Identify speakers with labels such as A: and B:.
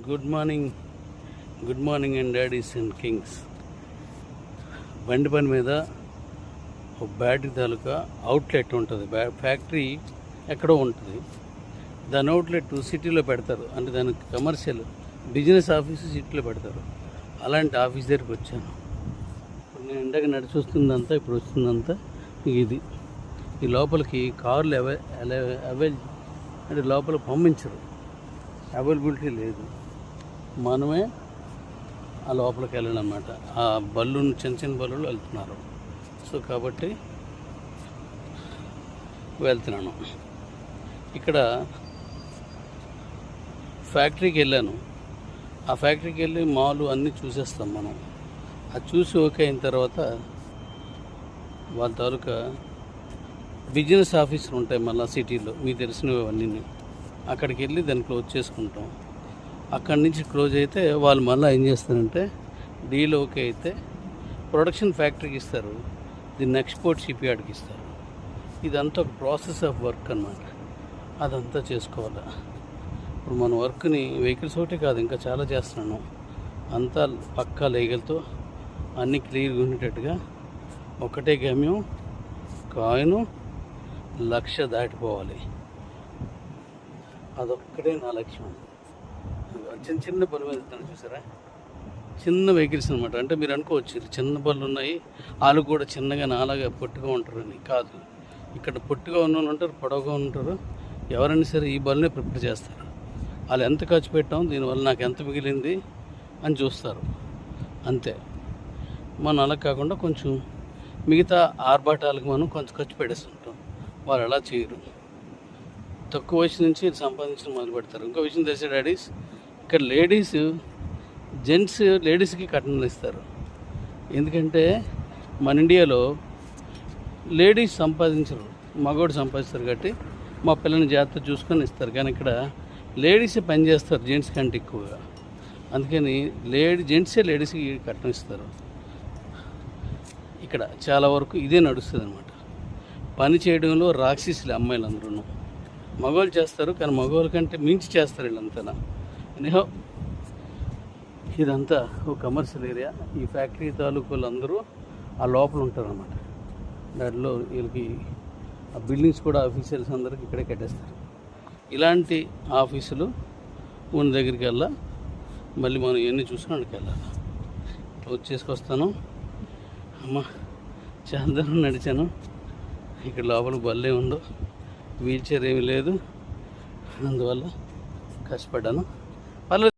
A: Good morning and daddy's and Kings. బండి పని మీద ఒక బ్యాటరీ తాలూకా అవుట్లెట్ ఉంటుంది. ఫ్యాక్టరీ ఎక్కడో ఉంటుంది. దాని అవుట్లెట్ సిటీలో పెడతారు. అంటే దానికి కమర్షియల్ బిజినెస్ ఆఫీసు సిటీలో పెడతారు. అలాంటి ఆఫీస్ దగ్గరికి వచ్చాను. ఇప్పుడు నేను ఇందాక నడిచి వస్తుందంతా, ఇప్పుడు వస్తుందంతా ఇది. ఈ లోపలికి కార్లు అంటే లోపల పంపించరు, అవైలబిలిటీ లేదు. మనమే ఆ లోపలికి వెళ్ళాలన్నమాట. ఆ చిన్న చిన్న బళ్ళు వెళ్తున్నారు. సో కాబట్టి వెళ్తున్నాను. ఇక్కడ ఫ్యాక్టరీకి వెళ్ళాను. ఆ ఫ్యాక్టరీకి వెళ్ళి మాలు అన్నీ చూసేస్తాం మనం. అది చూసి ఓకే అయిన తర్వాత వాళ్ళ తాలూకా బిజినెస్ ఆఫీసులు ఉంటాయి మళ్ళీ సిటీలో, మీకు తెలిసినవి అవన్నీ. అక్కడికి వెళ్ళి దాన్ని క్లోజ్ చేసుకుంటాం. అక్కడి నుంచి క్లోజ్ అయితే వాళ్ళు మళ్ళీ ఏం చేస్తారంటే డీల్ ఓకే అయితే ప్రొడక్షన్ ఫ్యాక్టరీకి ఇస్తారు, దీన్ని ఎక్స్పోర్ట్ షిప్యార్డ్కి ఇస్తారు. ఇదంతా ఒక ప్రాసెస్ ఆఫ్ వర్క్ అన్నమాట. అదంతా చేసుకోవాలి. ఇప్పుడు మన వర్క్ని వెహికల్స్ ఒకటే కాదు, ఇంకా చాలా చేస్తున్నాను. అంతా పక్కా లేగలతో అన్నీ క్లియర్గా ఉండేటట్టుగా ఒకటే గమ్యం, కాయిను 1,00,000 దాటిపోవాలి. అదొక్కటే నా లక్ష్యం. చిన్న చిన్న పనులు వెళ్తాను చూసారా, చిన్న వెహికల్స్ అనమాట. అంటే మీరు అనుకోవచ్చు చిన్న పనులు ఉన్నాయి, వాళ్ళు కూడా చిన్నగా నాలాగా పొట్టుగా ఉంటారని. కాదు, ఇక్కడ పొట్టుగా ఉన్న ఉంటారు, పొడవుగా ఉంటారు. ఎవరైనా సరే ఈ బల్నే ప్రిపేర్ చేస్తారు. వాళ్ళు ఎంత ఖర్చు పెట్టాం, దీనివల్ల నాకు ఎంత మిగిలింది అని చూస్తారు, అంతే. మనం అలా కాకుండా కొంచెం మిగతా ఆర్భాటాలకు మనం కొంచెం ఖర్చు పెట్టేస్తుంటాం. వాళ్ళు అలా చేయరు. తక్కువ వయసు నుంచి సంపాదించడం మొదలు పెడతారు. ఇంకో విషయం తెలిసే డాడీస్, ఇక్కడ లేడీస్కి కట్నాలు ఇస్తారు. ఎందుకంటే మన ఇండియాలో లేడీస్ సంపాదించరు, మగవాడు సంపాదిస్తారు. కాబట్టి మా పిల్లల్ని జాగ్రత్త చూసుకొని ఇస్తారు. కానీ ఇక్కడ లేడీసే పని చేస్తారు జెంట్స్ కంటే ఎక్కువగా. అందుకని జెంట్సే లేడీస్కి కట్నం ఇస్తారు. ఇక్కడ చాలా వరకు ఇదే నడుస్తుంది అనమాట. పని చేయడంలో రాక్షసులు అమ్మాయిలందరూ. మగవాళ్ళు చేస్తారు, కానీ మగవాళ్ళ కంటే మించి చేస్తారు వీళ్ళంతా. ఎనీహో ఇదంతా ఒక కమర్షియల్ ఏరియా. ఈ ఫ్యాక్టరీ తాలూకులు అందరూ ఆ లోపల ఉంటారన్నమాట. దాంట్లో వీళ్ళకి ఆ బిల్డింగ్స్ కూడా ఆఫీసర్స్ అందరికి ఇక్కడే కట్టేస్తారు. ఇలాంటి ఆఫీసులు ఉన్న దగ్గరికి వెళ్ళా మళ్ళీ మనం ఇవన్నీ చూసుకుని అక్కడికి వెళ్ళాలి. క్లోజ్ చేసుకొస్తాను. అమ్మ చాలా దూరం నడిచాను. ఇక్కడ లోపల బల్లే ఉండవు, వీల్ చైర్ ఏమీ లేదు, అందువల్ల కష్టపడ్డాను. పర్లేదు.